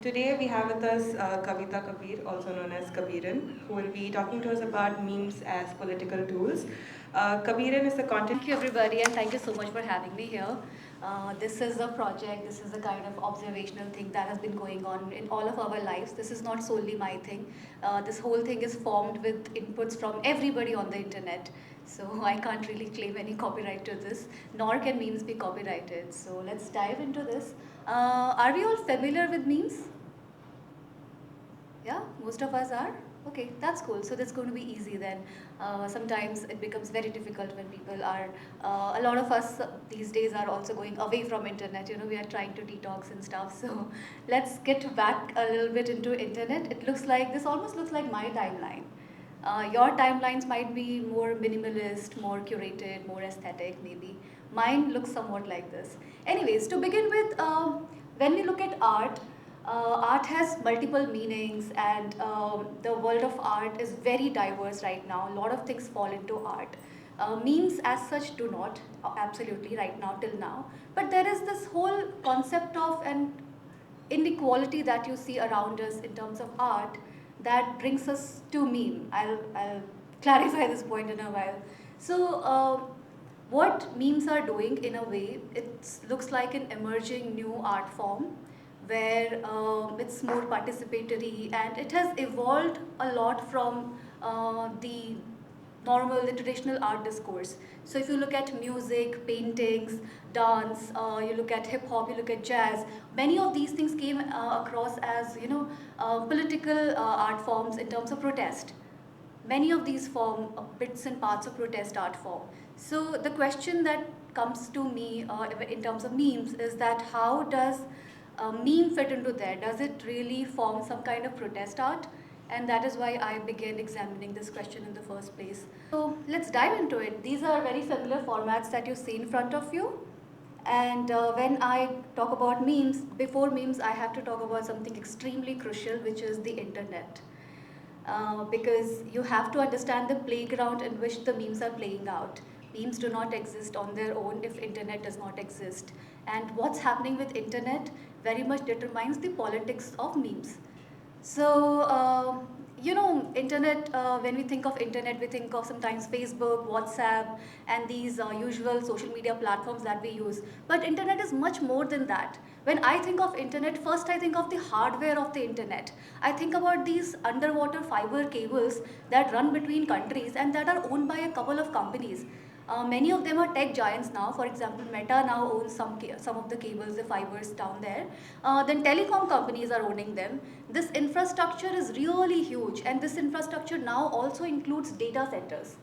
Today we have with us Kavita Kabir, also known as Kabiran, who will be talking to us about memes as political tools. Kabiran is a content. Thank you, everybody, and thank you so much for having me here. This is a project, this is a kind of observational thing that has been going on in all of our lives. This is not solely my thing. This whole thing is formed with inputs from everybody on the internet. So I can't really claim any copyright to this, nor can memes be copyrighted. So let's dive into this. Are we all familiar with memes? Yeah, most of us are. Okay, that's cool. So that's going to be easy then. Sometimes it becomes very difficult when people are. A lot of us these days are also going away from internet. You know, we are trying to detox and stuff. So let's get back a little bit into internet. It looks like this almost looks like my timeline. Your timelines might be more minimalist, more curated, more aesthetic, maybe. Mine looks somewhat like this. Anyways, to begin with, when we look at art, art has multiple meanings, and the world of art is very diverse right now. A lot of things fall into art. Memes, as such, do not, absolutely, right now, till now. But there is this whole concept of an inequality that you see around us in terms of art that brings us to meme. I'll clarify this point in a while. So, what memes are doing in a way, it looks like an emerging new art form where it's more participatory, and it has evolved a lot from the traditional art discourse. So if you look at music, paintings, dance, you look at hip hop, you look at jazz, many of these things came across as political art forms in terms of protest. Many of these form bits and parts of protest art form. So the question that comes to me in terms of memes is that how does a meme fit into there? Does it really form some kind of protest art? And that is why I began examining this question in the first place. So let's dive into it. These are very familiar formats that you see in front of you. And when I talk about memes, before memes, I have to talk about something extremely crucial, which is the internet. Because you have to understand the playground in which the memes are playing out. Memes do not exist on their own if internet does not exist. And what's happening with internet very much determines the politics of memes. So, internet, when we think of internet, we think of sometimes Facebook, WhatsApp, and these usual social media platforms that we use. But internet is much more than that. When I think of internet, first I think of the hardware of the internet. I think about these underwater fiber cables that run between countries and that are owned by a couple of companies. Many of them are tech giants now. For example, Meta now owns some of the cables, the fibers down there. Then telecom companies are owning them. This infrastructure is really huge, and this infrastructure now also includes data centers.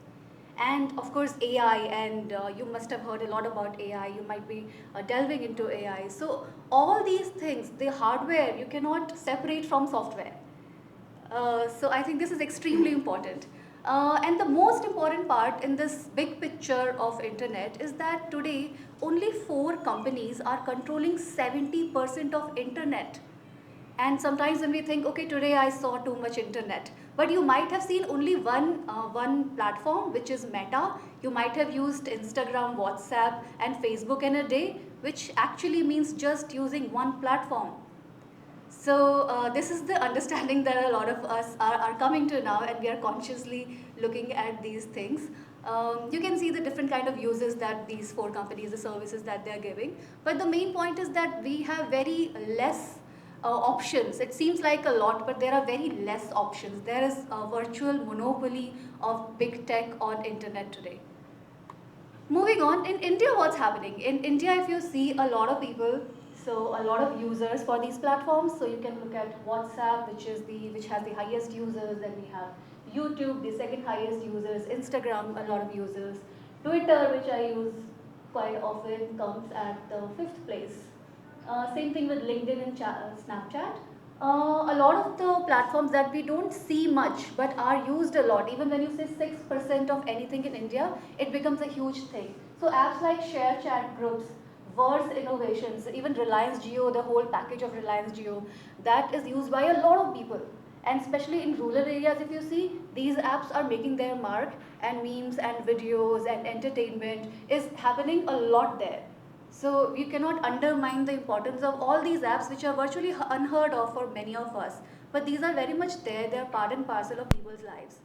And of course, AI, and you must have heard a lot about AI. You might be delving into AI. So all these things, the hardware, you cannot separate from software. So I think this is extremely important. And the most important part in this big picture of internet is that today only 4 companies are controlling 70% of internet. And sometimes when we think, okay, today I saw too much internet, but you might have seen only one platform, which is Meta. You might have used Instagram, WhatsApp, and Facebook in a day, which actually means just using one platform. So this is the understanding that a lot of us are coming to now, and we are consciously looking at these things. You can see the different kind of uses that these 4 companies, the services that they're giving. But the main point is that we have very less options. It seems like a lot, but there are very less options. There is a virtual monopoly of big tech on internet today. Moving on, in India, what's happening? In India, if you see a lot of people, so a lot of users for these platforms. So you can look at WhatsApp, which has the highest users. Then we have YouTube, the second highest users. Instagram, a lot of users. Twitter, which I use quite often, comes at the 5th place. Same thing with LinkedIn and Snapchat. A lot of the platforms that we don't see much but are used a lot, even when you say 6% of anything in India, it becomes a huge thing. So apps like ShareChat groups, Verse Innovations, even Reliance Jio, the whole package of Reliance Jio, that is used by a lot of people. And especially in rural areas, if you see, these apps are making their mark, and memes and videos and entertainment is happening a lot there. So you cannot undermine the importance of all these apps which are virtually unheard of for many of us. But these are very much there, they are part and parcel of people's lives.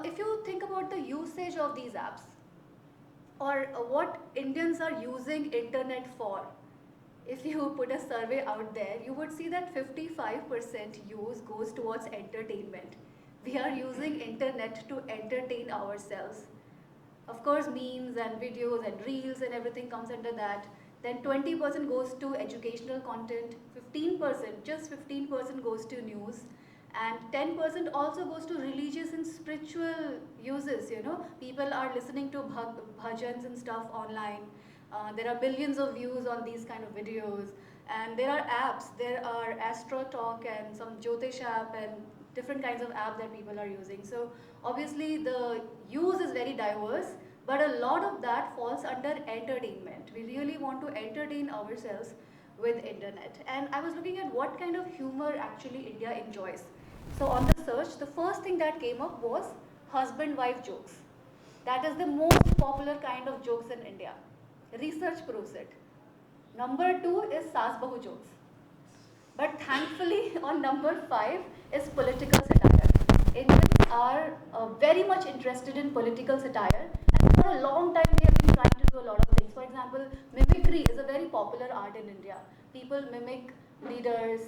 If you think about the usage of these apps, or what Indians are using internet for, if you put a survey out there, you would see that 55% use goes towards entertainment. We are using internet to entertain ourselves. Of course, memes and videos and reels and everything comes under that. Then 20% goes to educational content, 15%, just 15% goes to news, and 10% also goes to religious and spiritual uses. People are listening to bhajans and stuff online. There are billions of views on these kind of videos, and there are apps. There are Astro Talk and some Jyotish app and different kinds of apps that people are using. So obviously the use is very diverse, but a lot of that falls under entertainment. We really want to entertain ourselves with internet. And I was looking at what kind of humor actually India enjoys. So on the search, the first thing that came up was husband-wife jokes. That is the most popular kind of jokes in India. Research proves it. Number two is Saas Bahu jokes. But thankfully, on number five is political satire. Indians are very much interested in political satire, and for a long time they have been trying to do a lot of things. For example, mimicry is a very popular art in India. People mimic leaders,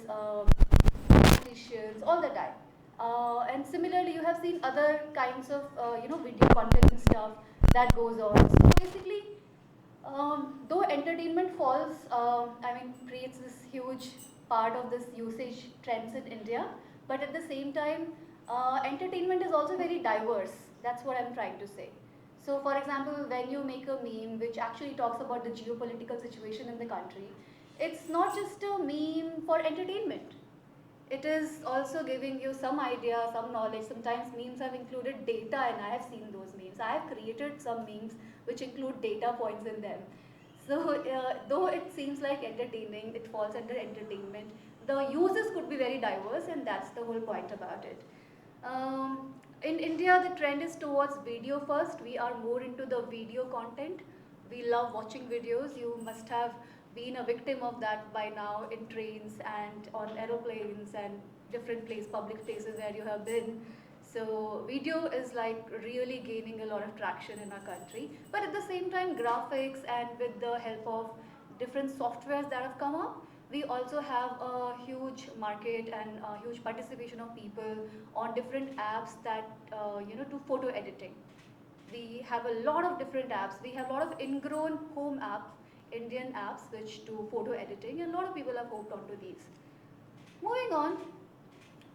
politicians, all the time. And similarly, you have seen other kinds of video content and stuff that goes on. So basically, though entertainment falls, creates this huge part of this usage trends in India, but at the same time, entertainment is also very diverse. That's what I'm trying to say. So, for example, when you make a meme which actually talks about the geopolitical situation in the country, it's not just a meme for entertainment. It is also giving you some idea, some knowledge. Sometimes memes have included data, and I have seen those memes. I have created some memes which include data points in them. So, though it seems like entertaining, it falls under entertainment. The uses could be very diverse, and that's the whole point about it. In India, the trend is towards video first. We are more into the video content. We love watching videos. You must have been a victim of that by now in trains and on aeroplanes and different public places where you have been. So video is like really gaining a lot of traction in our country. But at the same time, graphics and with the help of different softwares that have come up, we also have a huge market and a huge participation of people on different apps that do photo editing. We have a lot of different apps. We have a lot of ingrown home apps, Indian apps which do photo editing, and a lot of people have hooked onto these. Moving on,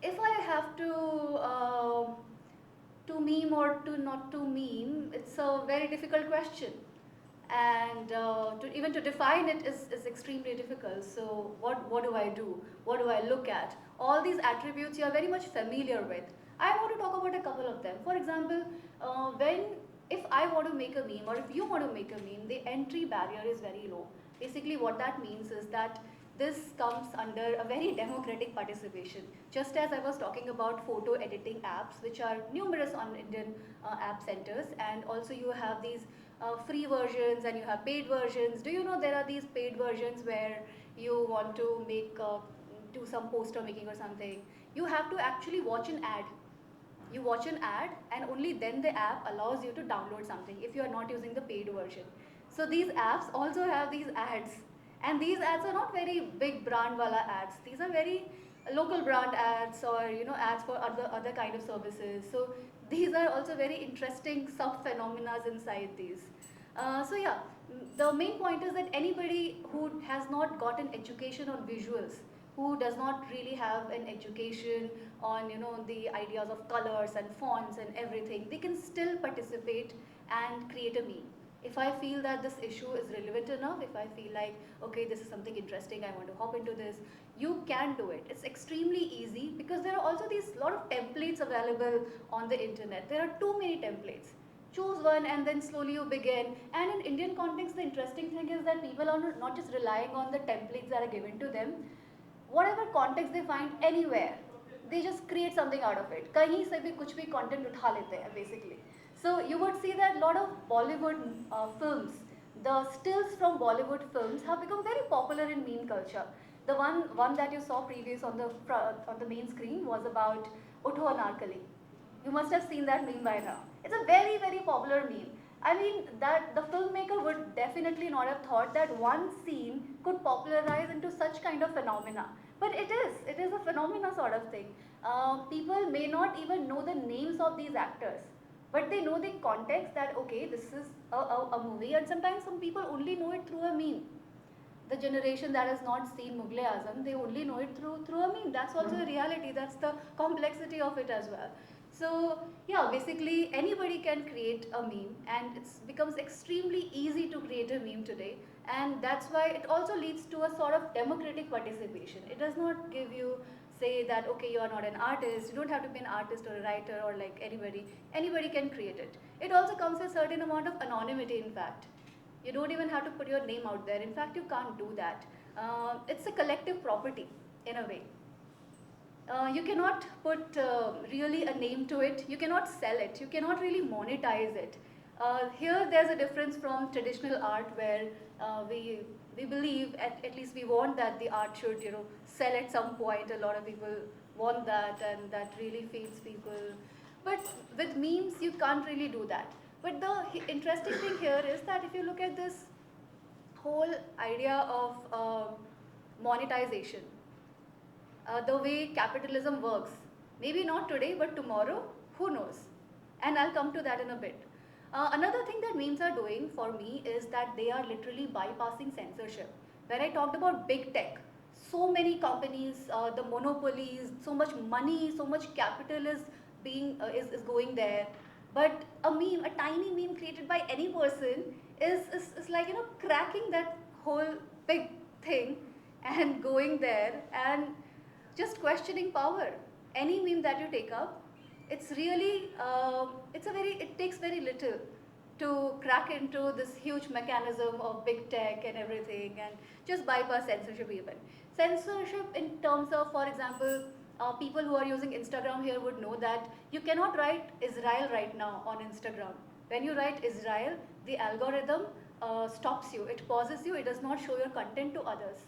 if I have to meme or to not to meme, it's a very difficult question, and even to define it is extremely difficult. So what do I do? What do I look at? All these attributes you are very much familiar with. I want to talk about a couple of them. For example, if I want to make a meme, or if you want to make a meme, the entry barrier is very low. Basically, what that means is that this comes under a very democratic participation. Just as I was talking about photo editing apps, which are numerous on Indian app centers, and also you have these free versions and you have paid versions. Do you know there are these paid versions where you want to do some poster making or something? You have to actually watch an ad. You watch an ad, and only then the app allows you to download something if you are not using the paid version. So these apps also have these ads, and these ads are not very big brand wala ads. These are very local brand ads, or ads for other kind of services. So these are also very interesting sub phenomena inside these. So yeah, the main point is that anybody who has not got an education on visuals, who does not really have an education on the ideas of colors and fonts and everything, they can still participate and create a meme. If I feel that this issue is relevant enough, if I feel like, okay, this is something interesting, I want to hop into this, you can do it. It's extremely easy because there are also these lot of templates available on the internet. There are too many templates. Choose one and then slowly you begin. And in Indian context, the interesting thing is that people are not just relying on the templates that are given to them. Whatever context they find anywhere, they just create something out of it. कहीं से भी कुछ भी content उठा लेते हैं basically. So you would see that a lot of Bollywood films, the stills from Bollywood films have become very popular in meme culture. The one that you saw previous on the main screen was about Utho Anarkali. You must have seen that meme by now. It's a very, very popular meme. I mean, that the filmmaker would definitely not have thought that one scene could popularize into such kind of phenomena. But it is a phenomena sort of thing. People may not even know the names of these actors, but they know the context that, okay, this is a movie, and sometimes some people only know it through a meme. The generation that has not seen Mughal Azam, they only know it through a meme. That's also the reality. That's the complexity of it as well. So yeah, basically anybody can create a meme, and it becomes extremely easy to create a meme today. And that's why it also leads to a sort of democratic participation. It does not give you say that, okay, you are not an artist, you don't have to be an artist or a writer or like anybody can create it. It also comes with a certain amount of anonymity, in fact. You don't even have to put your name out there. In fact, you can't do that. It's a collective property in a way. You cannot put really a name to it. You cannot sell it. You cannot really monetize it. Here, there's a difference from traditional art where we believe, at least we want that the art should sell at some point. A lot of people want that, and that really feeds people. But with memes, you can't really do that. But the interesting thing here is that if you look at this whole idea of monetization, the way capitalism works, maybe not today, but tomorrow, who knows? And I'll come to that in a bit. Another thing that memes are doing for me is that they are literally bypassing censorship. When I talked about big tech, so many companies, the monopolies, so much money, so much capital is is going there. But a meme, a tiny meme created by any person is like cracking that whole big thing and going there and just questioning power. Any meme that you take up, it's really it takes very little to crack into this huge mechanism of big tech and everything and just bypass censorship even. Censorship in terms of, for example, people who are using Instagram here would know that you cannot write Israel right now on Instagram. When you write Israel, the algorithm stops you, it pauses you, it does not show your content to others.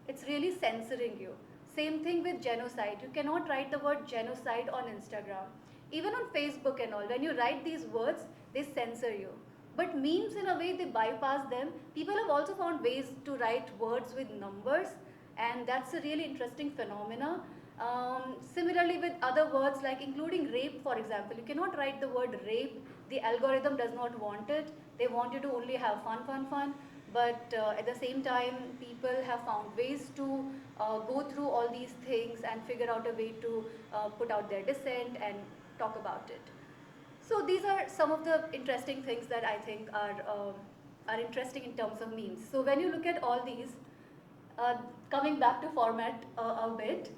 It's really censoring you. Same thing with genocide. You cannot write the word genocide on Instagram. Even on Facebook and all, when you write these words, they censor you. But memes, in a way, they bypass them. People have also found ways to write words with numbers, and that's a really interesting phenomena. Similarly, with other words like including rape, for example, you cannot write the word rape. The algorithm does not want it. They want you to only have fun, fun, fun. But at the same time, people have found ways to go through all these things and figure out a way to put out their dissent and talk about it. So these are some of the interesting things that I think are interesting in terms of memes. So when you look at all these, coming back to format a bit,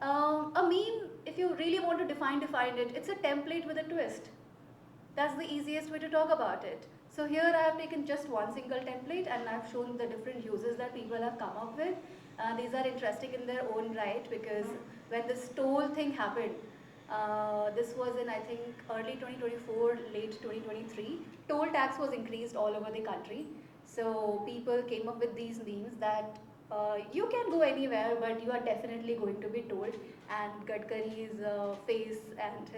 a meme, if you really want to define it, it's a template with a twist. That's the easiest way to talk about it. So here I have taken just one single template and I've shown the different uses that people have come up with. These are interesting in their own right because when this toll thing happened, this was in I think early 2024, late 2023, toll tax was increased all over the country. So people came up with these memes that you can go anywhere, but you are definitely going to be told. And Gadkari's face and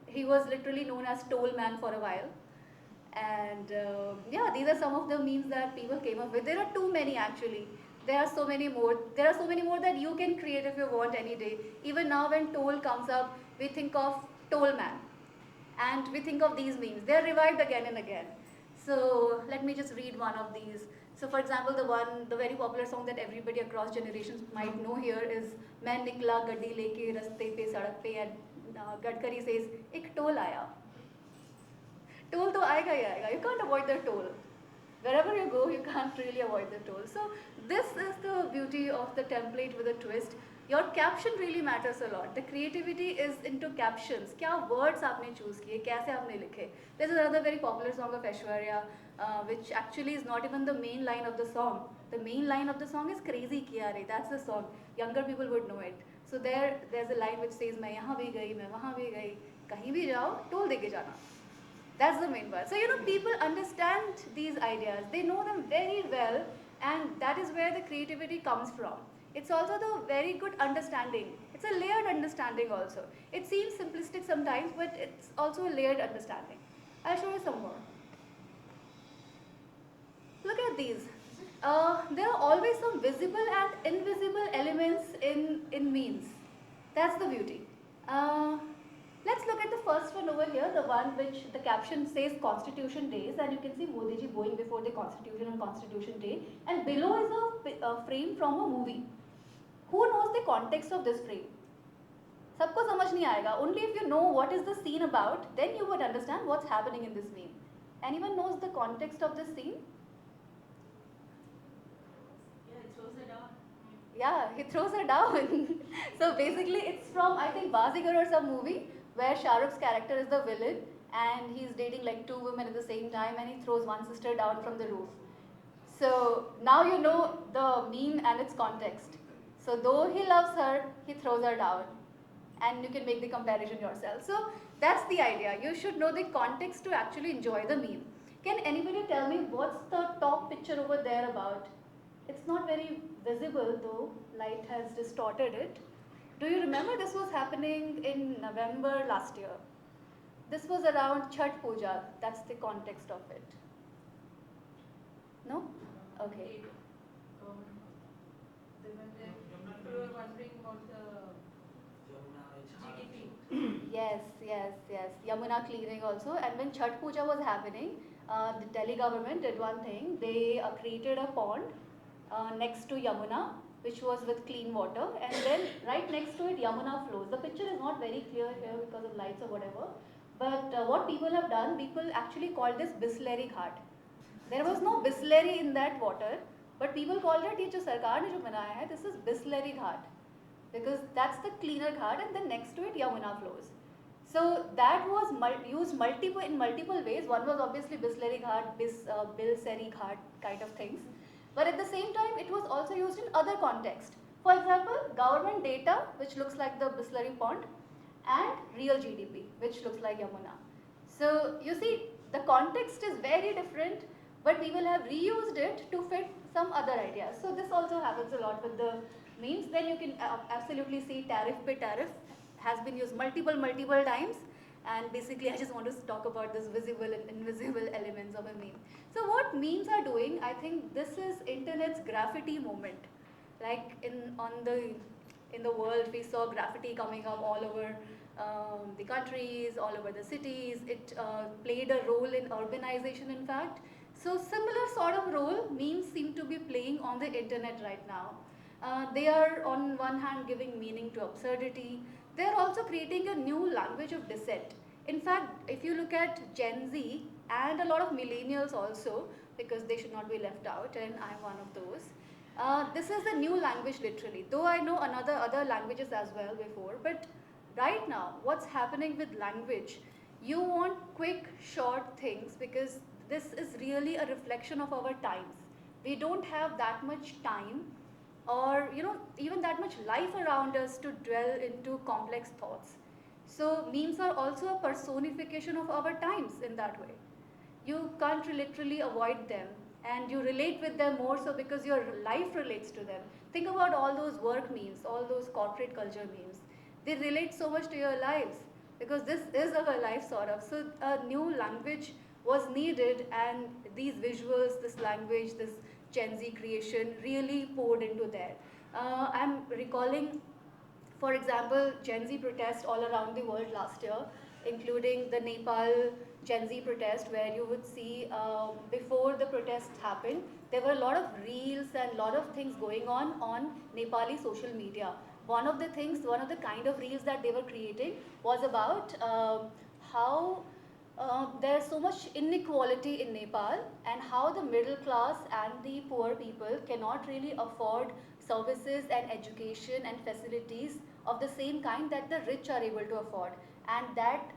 he was literally known as Toll Man for a while. And yeah, these are some of the memes that people came up with. There are too many actually. There are so many more. There are so many more that you can create if you want any day. Even now when toll comes up, we think of Toll Man. And we think of these memes. They are revived again and again. So let me just read one of these. So for example, the very popular song that everybody across generations might know here is "Main nikla gaddi leke raste pe sadak pe," and Gadkari says, "Ek toll aaya." Toll to aayega hi aayega. You can't avoid the toll. Wherever you go, you can't really avoid the toll. So this is the beauty of the template with a twist. Your caption really matters a lot. The creativity is into captions. क्या words आपने choose किए, कैसे आपने लिखे. This is another very popular song of Aishwarya, which actually is not even the main line of the song. The main line of the song is "Crazy किया रे." That's the song. Younger people would know it. So there's a line which says मैं यहाँ भी गई, मैं वहाँ भी गई, कहीं भी जाओ, टोल देके जाना. That's the main part. So, people understand these ideas, they know them very well, and that is where the creativity comes from. It's also the very good understanding. It's a layered understanding also. It seems simplistic sometimes, but it's also a layered understanding. I'll show you some more. Look at these. There are always some visible and invisible elements in memes. That's the beauty. Uh, let's look at the first one over here, the one which the caption says Constitution Days, and you can see Modi ji bowing before the Constitution on Constitution Day, and below is a frame from a movie. Who knows the context of this frame? सबको समझ नहीं आएगा. Only if you know what is the scene about, then you would understand what's happening in this meme. Anyone knows the context of this scene? Yeah, he throws her down. So basically, it's from, I think, Bazigar or some movie where Shah Rukh's character is the villain and he's dating like two women at the same time and he throws one sister down from the roof. So now you know the meme and its context. So though he loves her, he throws her down. And you can make the comparison yourself. So that's the idea. You should know the context to actually enjoy the meme. Can anybody tell me what's the top picture over there about? It's not very visible though, light has distorted it. Do you remember this was happening in November last year? This was around Chhat Puja, that's the context of it. No? Okay. We were wondering about the GDP. Yes. Yamuna cleaning also. And when Chhat Puja was happening, the Delhi government did one thing. They created a pond next to Yamuna, which was with clean water, and then right next to it Yamuna flows. The picture is not very clear here because of lights or whatever, but what people have done, people actually called this Bisleri Ghat. There was no Bisleri in that water, but people called it, ये जो सरकार ने जो बनाया है, this is Bisleri Ghat, because that's the cleaner ghat, and then next to it Yamuna flows. So that was used in multiple ways. One was obviously Bisleri Ghat, Bilseri Ghat kind of things. But at the same time, it was also used in other contexts. For example, government data, which looks like the Bisleri pond, and real GDP, which looks like Yamuna. So you see, the context is very different, but people have reused it to fit some other ideas. So this also happens a lot with the memes. Then you can absolutely see tariff pe tariff has been used multiple times. And basically, I just want to talk about this visible and invisible elements of a meme. So what memes are doing, I think this is internet's graffiti moment. Like in the world, we saw graffiti coming up all over the countries, all over the cities. It played a role in urbanization, in fact. So similar sort of role memes seem to be playing on the internet right now. They are on one hand giving meaning to absurdity. They are also creating a new language of dissent. In fact, if you look at Gen Z and a lot of millennials also, because they should not be left out, and I'm one of those, this is a new language literally. Though I know other languages as well before, but right now, what's happening with language? You want quick, short things because this is really a reflection of our times. We don't have that much time or even that much life around us to dwell into complex thoughts. So memes are also a personification of our times in that way. You can't literally avoid them and you relate with them more so because your life relates to them. Think about all those work memes, all those corporate culture memes. They relate so much to your lives because this is our life sort of. So a new language was needed and these visuals, this language, this Gen Z creation really poured into there. I'm recalling, for example, Gen Z protests all around the world last year, including the Nepal Gen Z protest where you would see before the protests happened, there were a lot of reels and a lot of things going on Nepali social media. One of the kind of reels that they were creating was about how there's so much inequality in Nepal and how the middle class and the poor people cannot really afford services and education and facilities of the same kind that the rich are able to afford. And that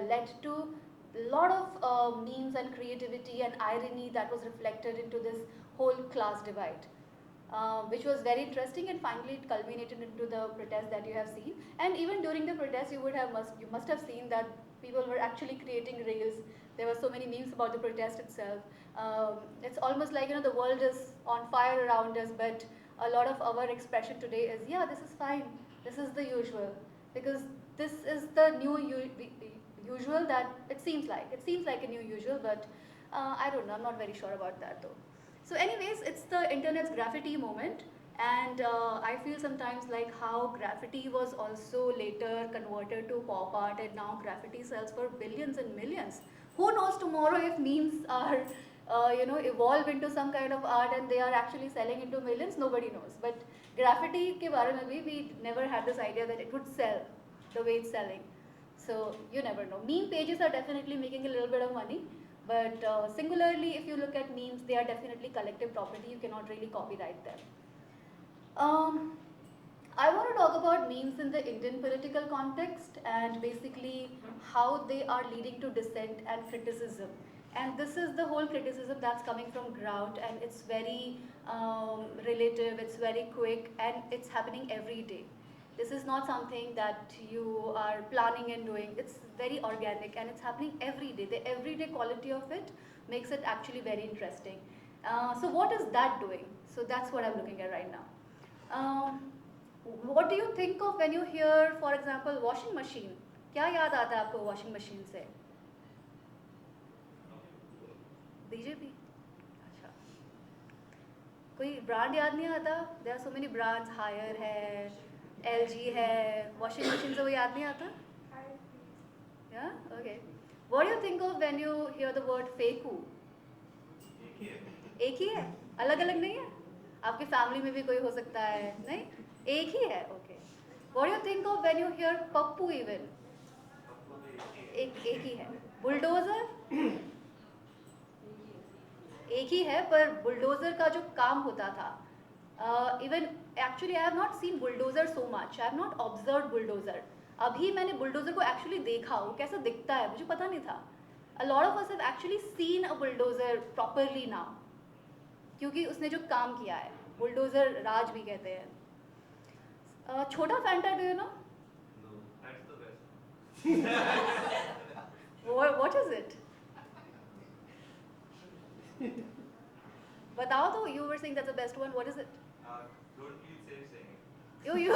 led to a lot of memes and creativity and irony that was reflected into this whole class divide. Which was very interesting, and finally it culminated into the protest that you have seen. And even during the protest, you must have seen that people were actually creating reels There were so many memes about the protest itself. It's almost like, the world is on fire around us, but a lot of our expression today is, yeah, this is fine, this is the usual, because this is the new usual that it seems like. It seems like a new usual, but I don't know, I'm not very sure about that though. So anyways, it's the internet's graffiti moment, and I feel sometimes like how graffiti was also later converted to pop art, and now graffiti sells for billions and millions. Who knows tomorrow if memes are, evolve into some kind of art and they are actually selling into millions? Nobody knows. But graffiti ke bare mein bhi, we never had this idea that it would sell the way it's selling. So you never know. Meme pages are definitely making a little bit of money, but singularly, if you look at memes, they are definitely collective property. You cannot really copyright them. I want to talk about memes in the Indian political context and basically how they are leading to dissent and criticism. And this is the whole criticism that's coming from ground, and it's very relative, it's very quick, and it's happening every day. This is not something that you are planning and doing. It's very organic and it's happening every day. The everyday quality of it makes it actually very interesting. So what is that doing? So that's what I'm looking at right now. What do you think of when you hear, for example, washing machine? क्या याद आता है आपको washing machine से? BJP. अच्छा. कोई brand याद नहीं आता? There are so many brands. Haier है, LG है, washing machine से वो याद नहीं आता? Yeah. Okay. What do you think of when you hear the word फेकू? एक ही है? अलग-अलग नहीं है? आपकी फैमिली में भी कोई हो सकता है, नहीं? एक ही है, okay. What do you think of when you hear Pappu even? एक ही है. बुलडोजर? एक ही है, पर बुलडोजर का जो काम होता था, even actually I have not seen bulldozer so much. I have not observed bulldozer. अभी मैंने बुलडोजर को एक्चुअली देखा, वो कैसा दिखता है मुझे पता नहीं था. A lot of us have actually seen a bulldozer properly now. क्योंकि उसने जो काम किया है, बुलडोजर राज भी कहते हैं. छोटा Fanta do you know? No, that's the best. What is it? बताओ तो. You were saying that's the best one. What is it? Don't feel safe saying it. You.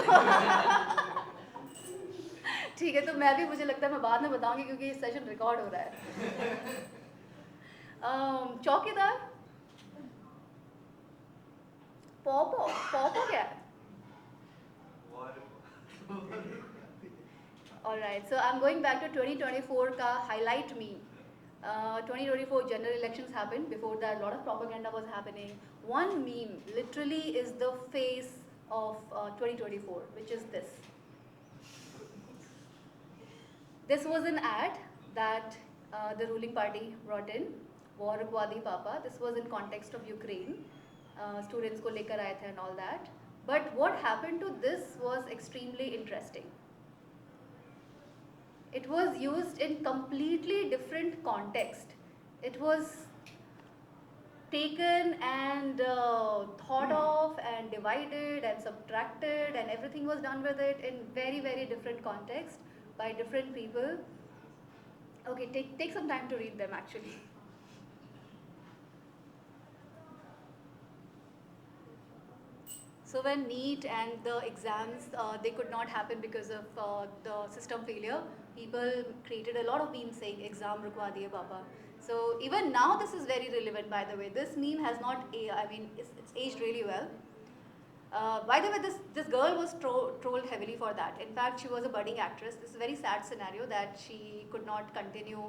ठीक है, तो मैं भी, मुझे लगता है मैं बाद में बताऊंगी क्योंकि ये सेशन रिकॉर्ड हो रहा है. चौकीदार. पॉपो क्या है? Alright, so I'm going back to 2024 का highlight meme. 2024 general elections happened. Before that, a lot of propaganda was happening. One meme literally is the face of 2024, which is this. This was an ad that the ruling party brought in. War रुकवा दी पापा. This was in context of Ukraine. Students को लेकर आए थे and all that. But what happened to this was extremely interesting. It was used in completely different context. It was taken and thought of and divided and subtracted, and everything was done with it in very, very different context by different people. Okay, take some time to read them actually. So when NEET and the exams, they could not happen because of the system failure, people created a lot of memes saying exam rukwa diye papa. So even now this is very relevant, by the way. This meme has not, it's aged really well. By the way, this girl was trolled heavily for that. In fact, she was a budding actress. This is a very sad scenario that she could not continue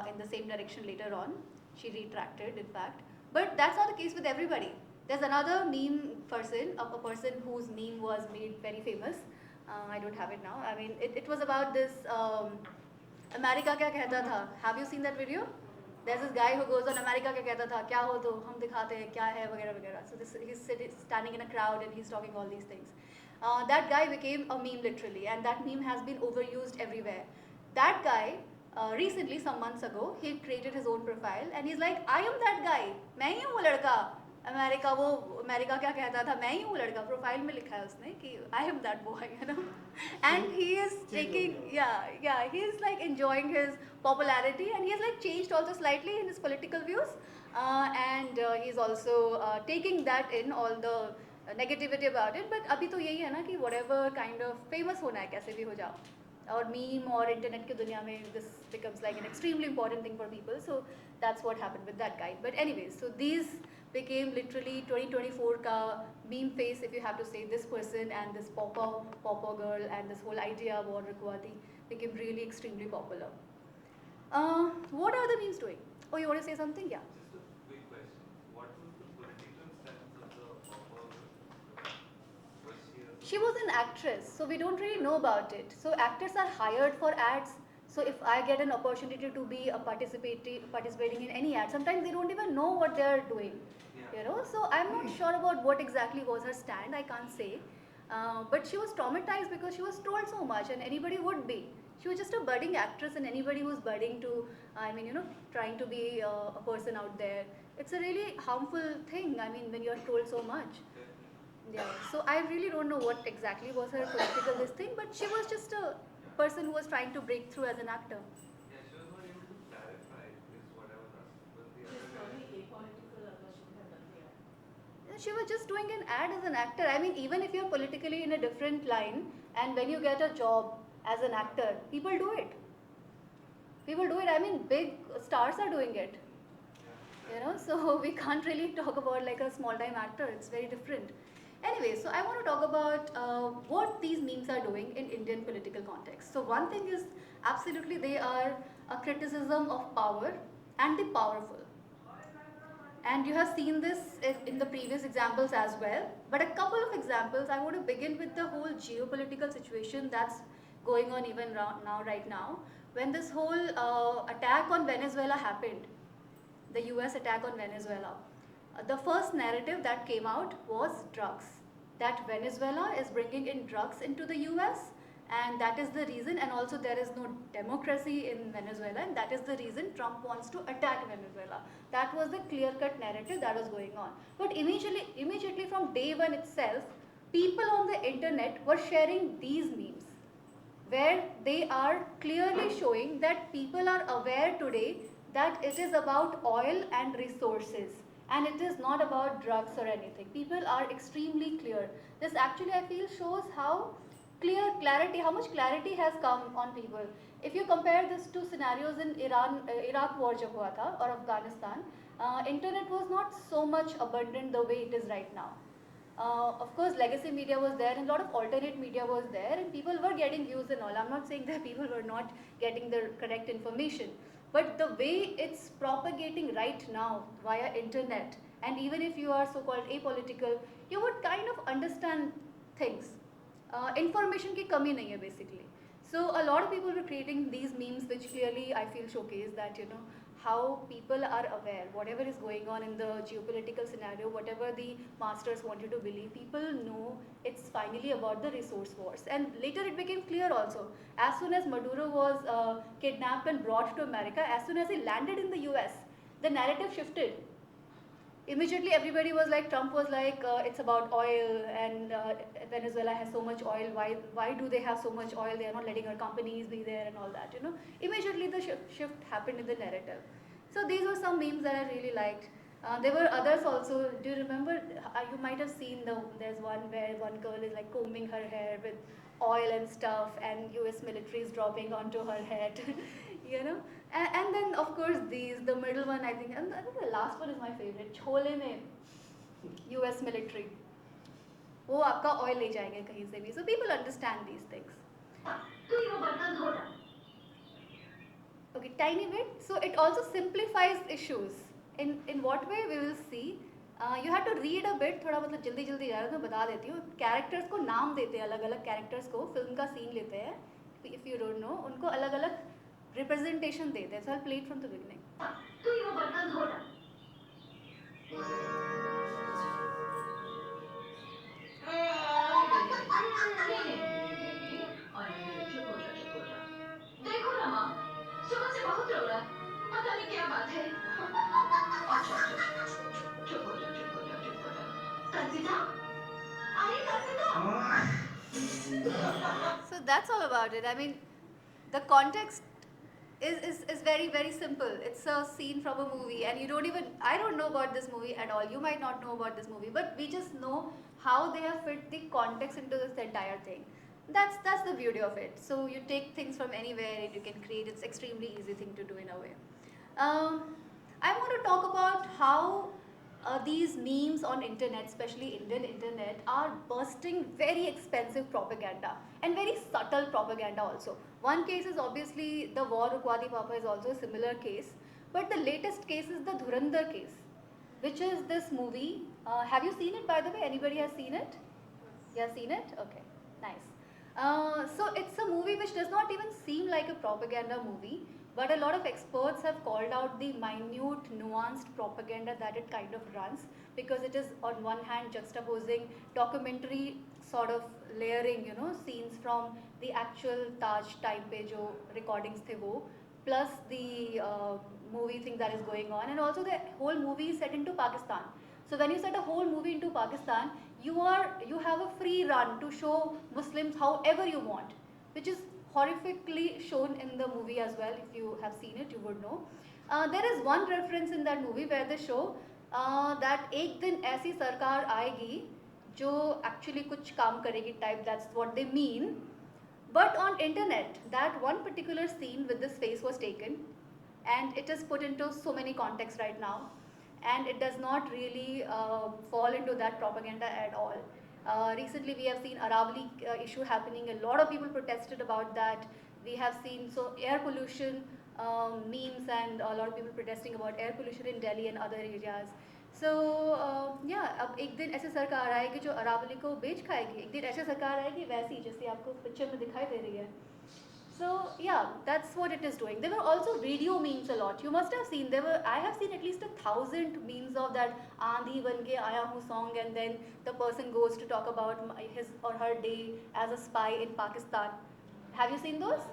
in the same direction later on. She retracted, in fact. But that's not the case with everybody. There's another meme person, a person whose meme was made very famous. I don't have it now. I mean, it was about this America kya kehta tha. Have you seen that video? There's this guy who goes on America kya kehta tha, kya ho to hum dikhate hain, kya hai, वगैरह वगैरह. So he's standing in a crowd and he's talking all these things. That guy became a meme literally, and that meme has been overused everywhere. That guy, recently, some months ago, he created his own profile and he's like, I am that guy. मैं ही हूँ वो लड़का America क्या कहता था, मैं ही हूँ लड़का, प्रोफाइल में लिखा है उसने कि I am that boy, you know, and he is taking, या he is like enjoying his popularity, and he has like changed also slightly in his political views, and he is also taking that in all the negativity about it. But अभी तो यही है ना कि whatever kind of famous होना है कैसे भी हो जाओ, और मीम और इंटरनेट की दुनिया में this becomes like an extremely important thing for people. So that's what happened with that guy. But anyways, so these became literally 2024 ka meme face, if you have to say, this person and this Papa girl and this whole idea of war Rukwati became really extremely popular. What are the memes doing? Oh, you want to say something? Yeah. Just a quick question. What was the political stance of the opera? Was she a... She was an actress, so we don't really know about it. So actors are hired for ads. So if I get an opportunity to be a participating in any ad, sometimes they don't even know what they are doing. Yeah. You know, so I'm not sure about what exactly was her stand. I can't say. But she was traumatized because she was told so much, and anybody would be. She was just a budding actress, and anybody who's budding to, I mean, you know, trying to be a person out there, it's a really harmful thing. I mean, when you're told so much. Yeah, so I really don't know what exactly was her political this thing, but she was just a person who was trying to break through as an actor. Yeah, she was not able to clarify, is what I was asking. But the She's other probably guy... apolitical, otherwise she would have done the ad. Yeah, she was just doing an ad as an actor. I mean, even if you're politically in a different line, and when you get a job as an actor, people do it. People do it. I mean, big stars are doing it. You know, so we can't really talk about like a small time actor. It's very different. Anyway, so I want to talk about what these memes are doing in Indian political context. So one thing is absolutely they are a criticism of power and the powerful. And you have seen this in the previous examples as well. But a couple of examples, I want to begin with the whole geopolitical situation that's going on even now, right now. When this whole attack on Venezuela happened, the US attack on Venezuela, the first narrative that came out was drugs. That Venezuela is bringing in drugs into the US, and that is the reason, and also there is no democracy in Venezuela, and that is the reason Trump wants to attack Venezuela. That was the clear-cut narrative that was going on. But immediately from day one itself, people on the internet were sharing these memes, where they are clearly showing that people are aware today that it is about oil and resources, and it is not about drugs or anything. People are extremely clear. This actually, I feel, shows how how much clarity has come on people. If you compare this to scenarios in Iraq war jab hua tha, or Afghanistan, internet was not so much abundant the way it is right now. Of course, legacy media was there, and a lot of alternate media was there, and people were getting views and all. I'm not saying that people were not getting the correct information, but the way it's propagating right now via internet, and even if you are so-called apolitical, you would kind of understand things. Information की कमी नहीं है basically. So a lot of people were creating these memes, which clearly I feel showcase that, you know, how people are aware, whatever is going on in the geopolitical scenario, whatever the masters want you to believe, people know it's finally about the resource wars. And later it became clear also, as soon as Maduro was kidnapped and brought to America, as soon as he landed in the US, the narrative shifted. Immediately everybody was like, Trump was like, it's about oil, and Venezuela has so much oil, why do they have so much oil, they are not letting our companies be there and all that, you know. Immediately the shift happened in the narrative. So these were some memes that I really liked. There were others also. Do you remember, you might have seen, there's one where one girl is like combing her hair with oil and stuff, and US military is dropping onto her head. You know, and then of course the middle one, I think, and I think the last one is my favorite. Chole mein US military, वो आपका oil ले जाएंगे कहीं से भी. So people understand these things. Okay, tiny bit. So it also simplifies issues. In what way, we will see. You have to read a bit. थोड़ा मतलब जल्दी जल्दी जा रहा है तो बता देती हूँ. Characters को नाम देते हैं, अलग अलग characters को film का scene लेते हैं. If you don't know, उनको अलग अलग representation देते हैं. So I'll play it from the beginning. तू ये बर्तन धोना. देखो ना माँ, सुबह से बहुत रो रहा है. पता नहीं क्या बात है. अच्छा अच्छा, चुप हो जा, चुप हो जा. So that's all about it. I mean, the context is very, very simple. It's a scene from a movie, and I don't know about this movie at all. You might not know about this movie, but we just know how they have fit the context into this entire thing. That's the beauty of it. So you take things from anywhere and you can create. It's extremely easy thing to do in a way. Um, I want to talk about how these memes on internet, especially Indian internet, are bursting very expensive propaganda and very subtle propaganda also. One case is obviously the war Rukwadi Papa is also a similar case, but the latest case is the Dhurandhar case, which is this movie. Have you seen it, by the way? Anybody has seen it? You have seen it? Okay, nice. So it's a movie which does not even seem like a propaganda movie, but a lot of experts have called out the minute, nuanced propaganda that it kind of runs, because it is on one hand juxtaposing documentary sort of layering, scenes from the actual Taj time pe jo recordings the wo, plus the movie thing that is going on, and also the whole movie is set into Pakistan. So when you set a whole movie into Pakistan, you have a free run to show Muslims however you want, which is horrifically shown in the movie as well. If you have seen it, you would know. There is one reference in that movie where they show that एक दिन ऐसी सरकार आएगी जो actually कुछ काम करेगी type. That's what they mean. But on internet, that one particular scene with this face was taken, and it is put into so many contexts right now, and it does not really fall into that propaganda at all. Recently, we have seen Aravali issue happening. A lot of people protested about that. We have seen air pollution memes, and a lot of people protesting about air pollution in Delhi and other areas. So yeah, अब एक दिन ऐसे सरकार आएगी जो अरावली को बेच खाएगी. एक दिन ऐसे सरकार आएगी वैसी जैसे आपको पिक्चर में दिखाई दे रही है. So yeah, that's what it is doing. There were also video memes a lot. You must have seen. I have seen at least 1,000 memes of that "Aandhi ban ke aaya hu" song, and then the person goes to talk about his or her day as a spy in Pakistan. Have you seen those?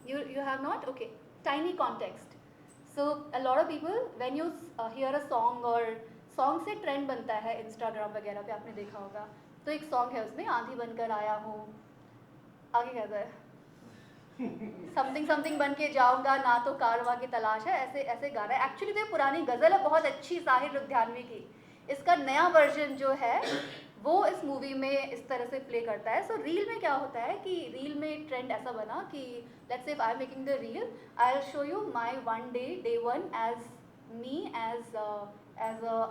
You have not? Okay. Tiny context. So a lot of people, when you hear a song or song से trend बनता है Instagram वगैरह पे, आपने देखा होगा. तो एक song है उसमें आंधी बनकर आया हूँ. आगे कहता है समथिंग समथिंग बन के जाऊंगा ना तो कारवा की तलाश है, ऐसे ऐसे गा रहा है. एक्चुअली तो ये पुरानी गज़ल है, बहुत अच्छी, साहिर लुधियानवी की. इसका नया वर्जन जो है वो इस मूवी में इस तरह से प्ले करता है. सो रील में क्या होता है कि रील में ट्रेंड ऐसा बना कि let's say if I am making the reel, I will show you my one day one as me as a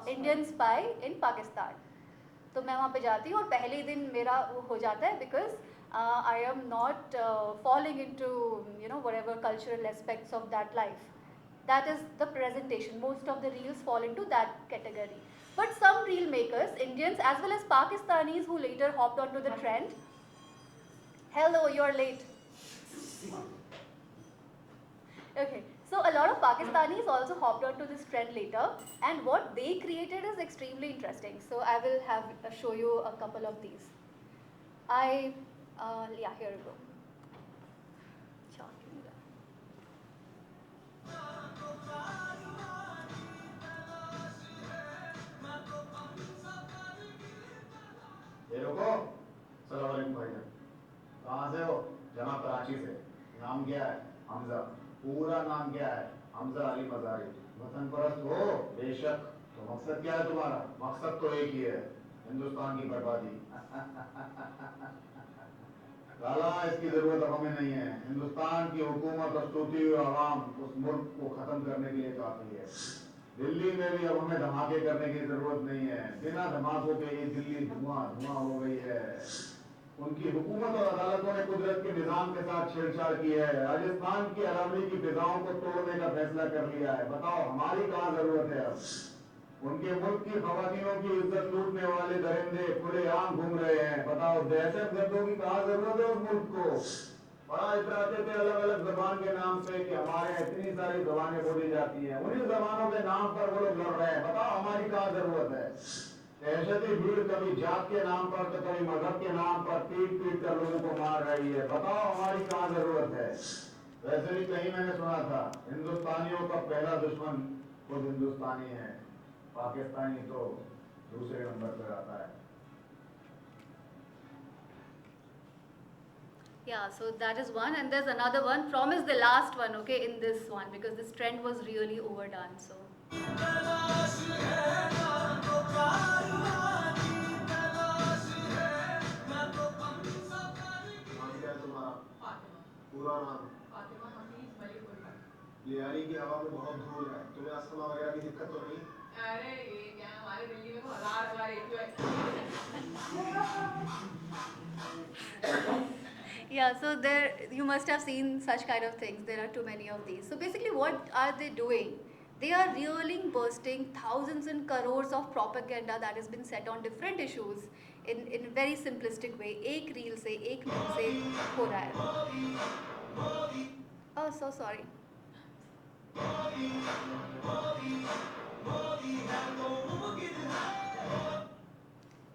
Indian spy in Pakistan. तो मैं वहाँ पे जाती हूँ और पहले ही दिन मेरा वो हो जाता है, because I am not falling into whatever cultural aspects of that life. That is the presentation. Most of the reels fall into that category. But some reel makers, Indians as well as Pakistanis who later hopped onto the trend. Hello, you're late. Okay, so a lot of Pakistanis also hopped onto this trend later, and what they created is extremely interesting. So I will show you a couple of these. Yeah, here we go. Sure, give me that. ये रुको. सलाम वालेकुम भाईजान. कहाँ से हो? जनाब कराची से. नाम क्या है? हमजा. पूरा नाम क्या है? हमजा अली मजारी. वतन परस्त हो? बेशक. तो मकसद क्या है तुम्हारा? मकसद तो एक ही है, हिंदुस्तान की बर्बादी. लाला, इसकी जरूरत अब हमें नहीं है. हिंदुस्तान की हुकूमत और सोती हुई आवाम उस मुल्क को खत्म करने के लिए काफी है. दिल्ली में भी अब हमें धमाके करने की जरूरत नहीं है. बिना धमाकों के ये दिल्ली धुआं धुआं हो गई है. उनकी हुकूमत और अदालतों ने कुदरत के निजाम के साथ छेड़छाड़ की है. राजस्थान की अरावली की फिजाओं को तोड़ने का फैसला कर लिया है. बताओ हमारी कहाँ जरूरत है अब? उनके मुल्क की खवातीनों की इज्जत लूटने वाले दरिंदे खुलेआम घूम रहे हैं. बताओ दहशतगर्दों की कहाँ जरूरत है उस मुल्क को? बड़ा इतराते थे अलग अलग जबान के नाम से कि हमारे इतनी सारी जबानें बोली जाती हैं. उन्हीं जबानों के नाम पर वो लोग लड़ रहे हैं. बताओ हमारी कहाँ जरूरत है? दहशती भीड़ कभी जात के नाम पर तो कभी मजहब के नाम पर पीट पीट कर लोगों को मार रही है. बताओ हमारी कहाँ जरूरत है? वैसे भी कहीं मैंने सुना था हिंदुस्तानियों का पहला दुश्मन खुद हिंदुस्तानी है. पाकिस्तानी तो दूसरे नंबर पर आता है. Yeah, so that is one, and there's another one. Promise the last one, okay, in this one, because this trend was really overdone. So नाम क्या है तुम्हारा? फातिमा। पूरा नाम? फातिमा हफीज मलिक उल हक। ये यानी कि हवा में बहुत धूल है, तुम्हें अस्थमा वगैरह की दिक्कत तो नहीं? अरे ये क्या हमारे दिल्ली में तो हजार एक जो है। yeah, so there you must have seen such kind of things. There are too many of these. So basically, what are they doing? They are really bursting thousands and crores of propaganda that has been set on different issues in very simplistic way. एक reel से एक meme से हो रहा है. Oh, so sorry.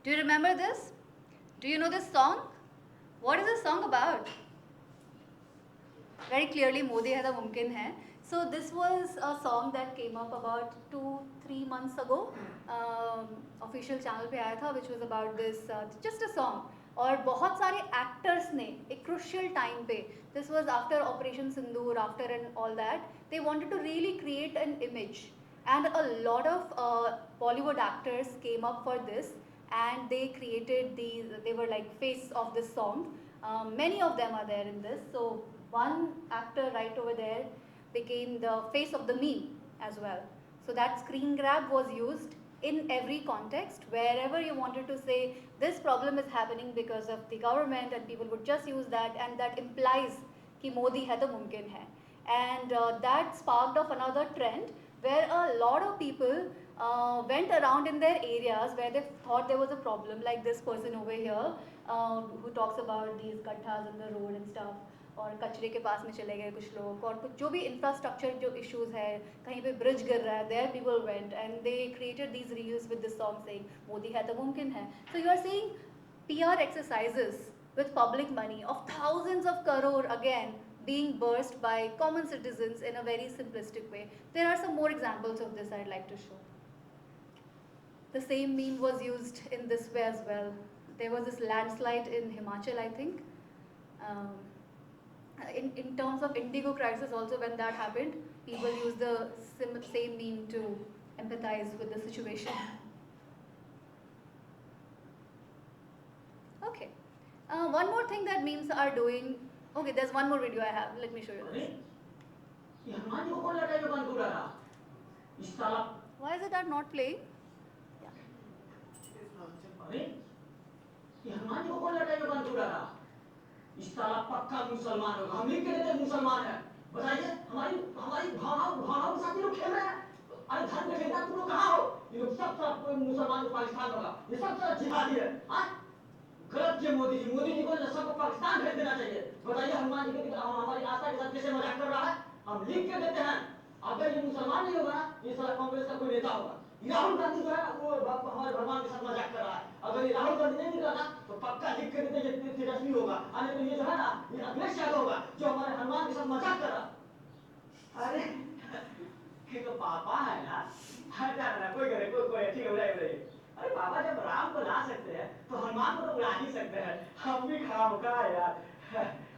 Do you remember this? Do you know this song? What is this song about? Very clearly, Modi hai to mumkin hai. So this was a song that came up about 2-3 months ago. Official channel पे आया था, which was about this, just a song. और बहुत सारे actors ने एक crucial time पे, this was after Operation Sindoor, after and all that, they wanted to really create an image. And a lot of Bollywood actors came up for this, and they created these, they were like face of this song. Many of them are there in this. So one actor right over there became the face of the meme as well. So that screen grab was used in every context, wherever you wanted to say this problem is happening because of the government, and people would just use that, and that implies कि मोदी है तो मुमकिन है. And that sparked off another trend where a lot of people went around in their areas where they thought there was a problem, like this person over here who talks about these गड्ढाs in the road and stuff, और कचरे के पास में चले गए कुछ लोग, और कुछ जो भी इंफ्रास्ट्रक्चर जो इश्यूज है, कहीं पे ब्रिज गिर रहा है, there people went and they created these reels with this song saying Modi है तो मुमकिन है. So you are seeing PR exercises with public money of thousands of crore again being burst by common citizens in a very simplistic way. There are some more examples of this I'd like to show. The same meme was used in this way as well. There was this landslide in Himachal, I think. In terms of Indigo crisis also, when that happened, people used the same meme to empathize with the situation. Okay. One more thing that memes are doing. Okay, there's one more video I have. Let me show you this. Why is it not playing? इस साला पक्का मुसलमान होगा. हम लिख के देते मुसलमान है. बताइए हमारी हमारी भावनाओं के साथ ये लोग खेल रहे हैं. अरे धर्म के ठेकेदार तुम लोग कहाँ हो? ये लोग सब मुसलमान को पाकिस्तान होगा. ये सब जिहादी है. गलत किए मोदी जी को सबको पाकिस्तान भेज देना चाहिए. बताइए हनुमान जी के हमारी आस्था के साथ कैसे मजाक कर रहा है. हम लिख के देते हैं. अगर ये मुसलमान नहीं होगा ना, ये साला कांग्रेस का कोई नेता होगा. राहुल गांधी जो है वो हमारे भगवान के साथ मजाक कर रहा है. अगर ये राहुल गांधी नहीं निकला ना तो पक्का लिख के देते ये तेजस्वी होगा. अरे तो ये जो है ना, ये अखिलेश यादव होगा जो हमारे हनुमान के साथ मजाक कर रहा. अरे ये तो पापा है ना. कोई करे कोई ठीक है. उड़ाइए. अरे पापा जब राम को ला सकते हैं तो हनुमान को तो उड़ा ही सकते हैं. हम भी खाम का यार.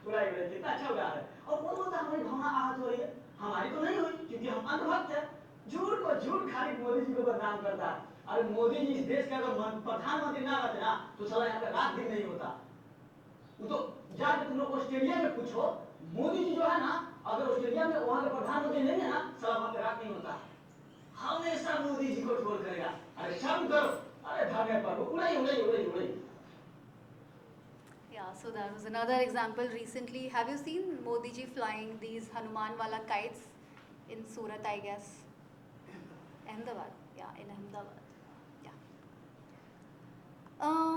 उड़ाइए कितना अच्छा उड़ा है. और वो बोलता हमारी भावना आहत हो रही है. हमारी तो नहीं हुई क्योंकि हम अंधभक्त हैं. झूठ को झूठ खाली मोदी जी को बदनाम करता है. अरे मोदी जी इस देश का अगर प्रधानमंत्री ना रहते ना तो साला यहाँ पे रात दिन नहीं होता. वो तो जाके तुम लोग ऑस्ट्रेलिया में पूछो. मोदी जी जो है ना, अगर ऑस्ट्रेलिया में वहाँ के प्रधानमंत्री नहीं है ना, साला वहाँ पे रात नहीं होता. हमेशा मोदी जी को ट्रोल करेगा. अरे शर्म करो. अरे धरने पर उड़ाई. Yeah, so that was another example recently. Have you seen Modi ji flying these Hanuman wala kites in Surat, I guess? Ahmedabad. Yeah, in Ahmedabad. Yeah.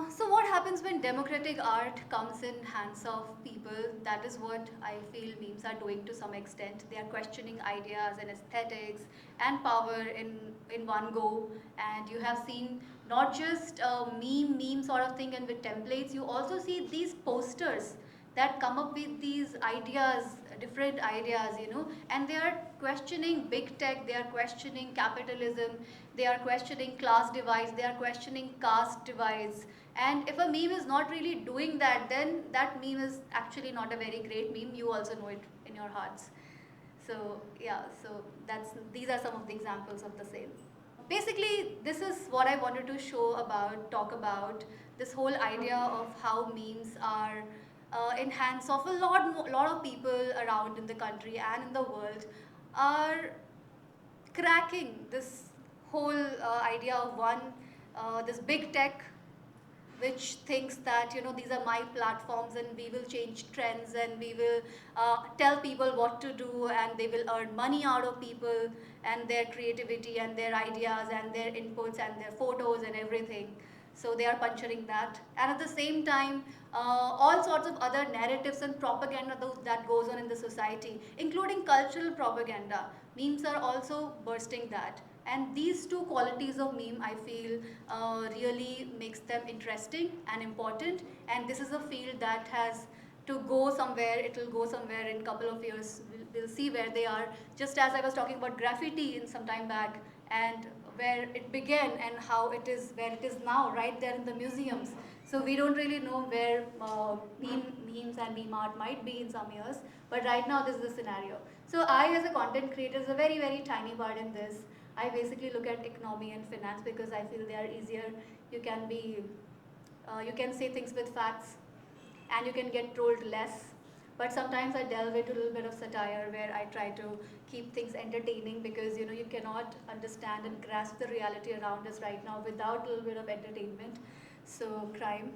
So what happens when democratic art comes in hands of people? That is what I feel memes are doing to some extent. They are questioning ideas and aesthetics and power in one go. And you have seen not just meme sort of thing and with templates, you also see these posters that come up with these ideas, different ideas, and they are questioning big tech, they are questioning capitalism, they are questioning class divides, they are questioning caste divides. And if a meme is not really doing that, then that meme is actually not a very great meme. You also know it in your hearts. So yeah, so these are some of the examples of the same. Basically, this is what I wanted to talk about, this whole idea of how memes are in hands of a lot of people around in the country and in the world are cracking this whole idea of this big tech which thinks that these are my platforms and we will change trends and we will tell people what to do and they will earn money out of people and their creativity and their ideas and their inputs and their photos and everything. So they are puncturing that, and at the same time all sorts of other narratives and propaganda that goes on in the society, including cultural propaganda. Memes are also bursting that, and these two qualities of meme, I feel, really makes them interesting and important. And this is a field that has to go somewhere. It will go somewhere in a couple of years. We'll see where they are. Just as I was talking about graffiti in some time back, and where it began and how it is where it is now, right there in the museums. So we don't really know where memes and meme art might be in some years, but right now this is the scenario. So I, as a content creator, is a very, very tiny part in this. I basically look at economy and finance because I feel they are easier. You can say things with facts, and you can get trolled less. But sometimes I delve into a little bit of satire where I try to keep things entertaining, because you cannot understand and grasp the reality around us right now without a little bit of entertainment. So crime.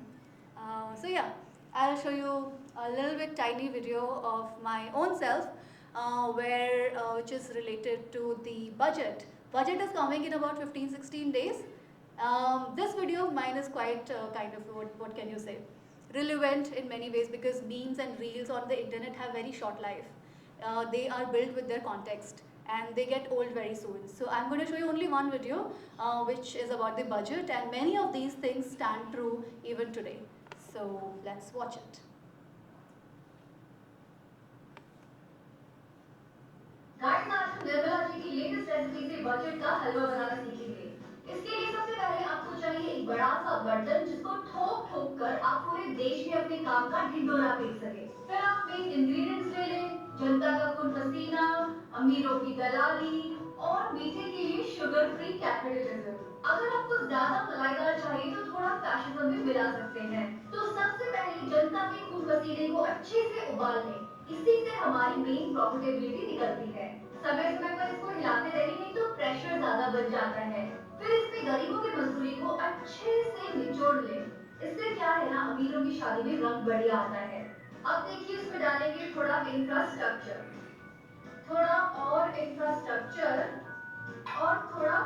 So yeah, I'll show you a little bit tiny video of my own self, which is related to the budget. Budget is coming in about 15-16 days. This video of mine is quite kind of, what can you say, relevant in many ways, because memes and reels on the internet have very short life. They are built with their context and they get old very soon. So I'm going to show you only one video which is about the budget, and many of these things stand true even today. So let's watch it. Guys, आज हम निर्मला जी की latest recipe से budget का हलवा बनाना सीखेंगे। इसके लिए सबसे पहले आपको चाहिए एक बड़ा सा बर्तन, जिसको ठोक ठोक कर आप पूरे देश में अपने काम का ढिंढोरा पीट सके। फिर आप मेन इंग्रेडिएंट्स ले लें, जनता का खून पसीना, अमीरों की दलाली और मीठे के लिए शुगर फ्री कैपिटलिज्म। अगर आपको ज्यादा मलाईदार चाहिए तो थोड़ा फैशिज्म भी मिला सकते हैं। तो सबसे पहले जनता के खून पसीने को अच्छे से उबाल लें। इसी से हमारी मेन प्रॉफिटेबिलिटी निकलती है। समय समय पर इसको हिलाते रहेंगे तो प्रेशर ज्यादा बन जाता है। फिर इसमें गरीबों की मजदूरी को अच्छे से निचोड़ लें। इससे क्या है ना, अमीरों की शादी में रंग बढ़िया आता है। अब देखिए, इसमें डालेंगे थोड़ा इंफ्रास्ट्रक्चर, थोड़ा और इंफ्रास्ट्रक्चर और थोड़ा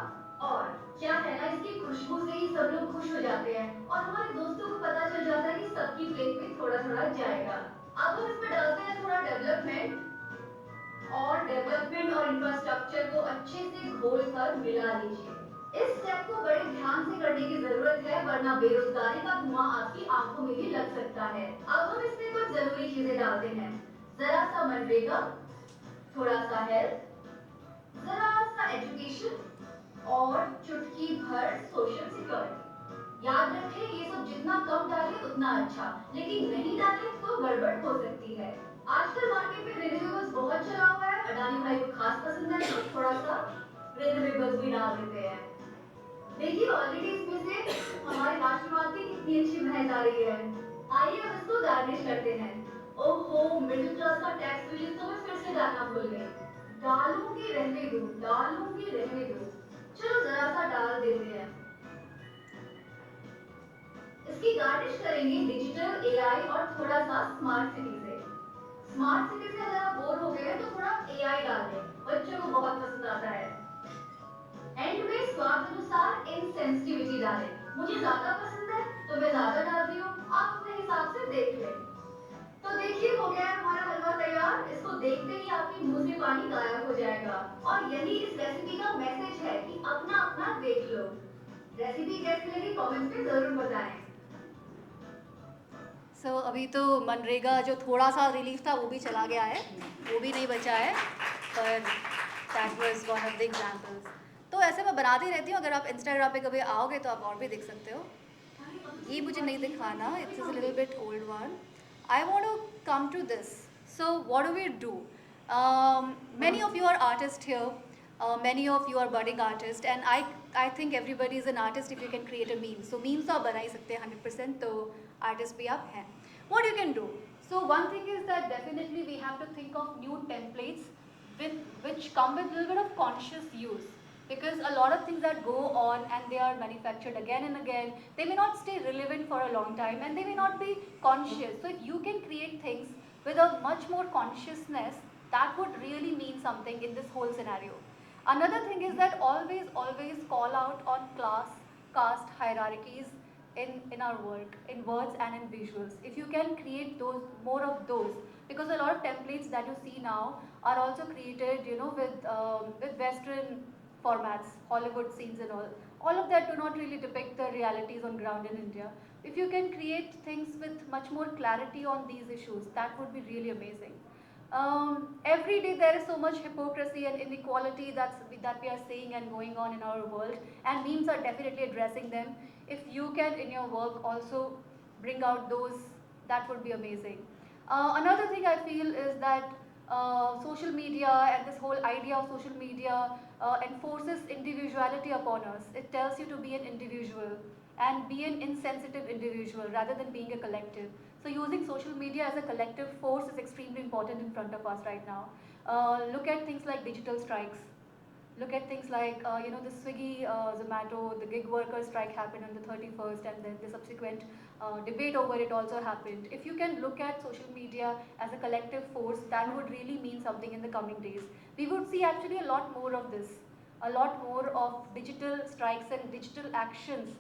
और। क्या है ना, इसकी खुशबू से ही सब लोग खुश हो जाते हैं और हमारे दोस्तों को पता चल जाता है कि सबकी प्लेट में थोड़ा थोड़ा जाएगा। अब हम इसमें डालते हैं थोड़ा डेवलपमेंट और इंफ्रास्ट्रक्चर को अच्छे से घोल कर मिला लीजिए। इस स्टेप को बड़े ध्यान से करने की जरूरत है, वरना बेरोजगारी का धुआं आपकी आंखों में भी लग सकता है। अब हम इसमें कुछ जरूरी चीजें डालते हैं, जरा सा मनरेगा, थोड़ा सा हेल्थ, जरा सा एजुकेशन और चुटकी भर सोशल सिक्योरिटी। याद रखें, ये सब जितना कम डालें उतना अच्छा, लेकिन नहीं डालें तो गड़बड़ हो सकती है। आजकल मार्केट में रिन्यूएबल्स बहुत चला हुआ है, अडानी भाई को खास पसंद है तो थोड़ा सा रिन्यूएबल्स भी डाल देते हैं। देखिए, ऑलरेडी इसमें से हमारे राष्ट्रवाद की कितनी अच्छी महक आ रही है। आइए अब इसको गार्निश करते हैं। ओहो, मिडिल क्लास का टैक्स रिलीज तो मैं फिर से डालना भूल गई। डालूंगी रहने दो। चलो जरा सा डाल देते हैं। इसकी गार्निश करेंगे डिजिटल, एआई और थोड़ा सा स्मार्ट सिटी से। स्मार्ट सिटी से अगर आप बोर हो गए तो थोड़ा एआई डाल दें, बच्चों को बहुत पसंद आता है। एंड में स्वाद अनुसार इंसेंसिटिविटी डालें। मुझे ज्यादा पसंद है तो मैं ज्यादा डालती हूँ, आप अपने हिसाब से देख लें। तो देखिए, हो गया हमारा हलवा तैयार। इसको देखते ही आपके मुंह से पानी गायब हो जाएगा, और यही इस रेसिपी का मैसेज है कि अपना अपना देख लो। रेसिपी कैसी लगी कमेंट्स में जरूर बताएं। सो अभी तो मनरेगा जो थोड़ा सा रिलीफ था वो भी चला गया है, वो भी नहीं बचा है, पर That was one of the examples. तो ऐसे मैं बनाती रहती हूँ. अगर आप Instagram पे कभी आओगे तो आप और भी देख सकते हो. ये मुझे नहीं दिखाना. It's a little bit old one. I want to come to this. So what do we do? Many of you are artists here. Many of you are budding artists, and I think everybody is an artist if you can create a meme. So memes तो आप बना ही सकते हैं 100%. तो artist भी आप हैं. What you can do? So one thing is that definitely we have to think of new templates which come with a little bit of conscious use. Because a lot of things that go on and they are manufactured again and again, they may not stay relevant for a long time and they may not be conscious. So if you can create things with a much more consciousness, that would really mean something in this whole scenario. Another thing is that always call out on class, caste hierarchies in our work, in words and in visuals. If you can create those, more of those, because a lot of templates that you see now are also created, you know, with Western formats, Hollywood scenes and all. All of that do not really depict the realities on ground in India. If you can create things with much more clarity on these issues, that would be really amazing. Every day there is so much hypocrisy and inequality that we are seeing and going on in our world, and memes are definitely addressing them. If you can in your work also bring out those, that would be amazing. Another thing I feel is that social media and this whole idea of social media enforces individuality upon us. It tells you to be an individual and be an insensitive individual rather than being a collective. So using social media as a collective force is extremely important in front of us right now. Look at things like digital strikes. Look at things like, you know, the Swiggy, Zomato, the gig worker strike happened on the 31st, and then the subsequent debate over it also happened. If you can look at social media as a collective force, that would really mean something in the coming days. We would see actually a lot more of this, a lot more of digital strikes and digital actions.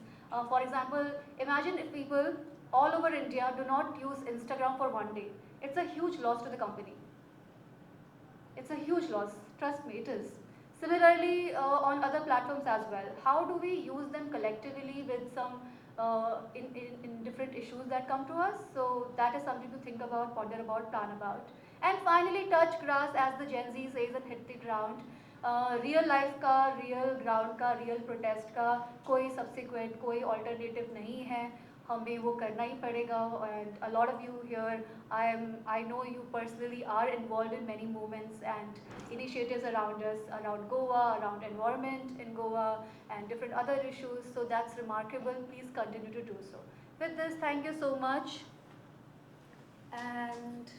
For example, imagine if people all over India do not use Instagram for one day. It's a huge loss to the company. It's a huge loss. Trust me, it is. Similarly, on other platforms as well, how do we use them collectively with some in different issues that come to us? So that is something to think about, ponder about, plan about. And finally, touch grass, as the Gen Z says, and hit the ground. Real life का, real ground का, real protest का कोई subsequent, कोई alternative नहीं है. हमें वो करना ही पड़ेगा. And a lot of you here, I know you personally are involved in many movements and initiatives around us, around Goa, around environment in Goa, and different other issues. So that's remarkable. Please continue to do so. With this, thank you so much. And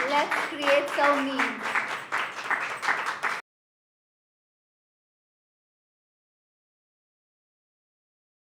let's create some memes.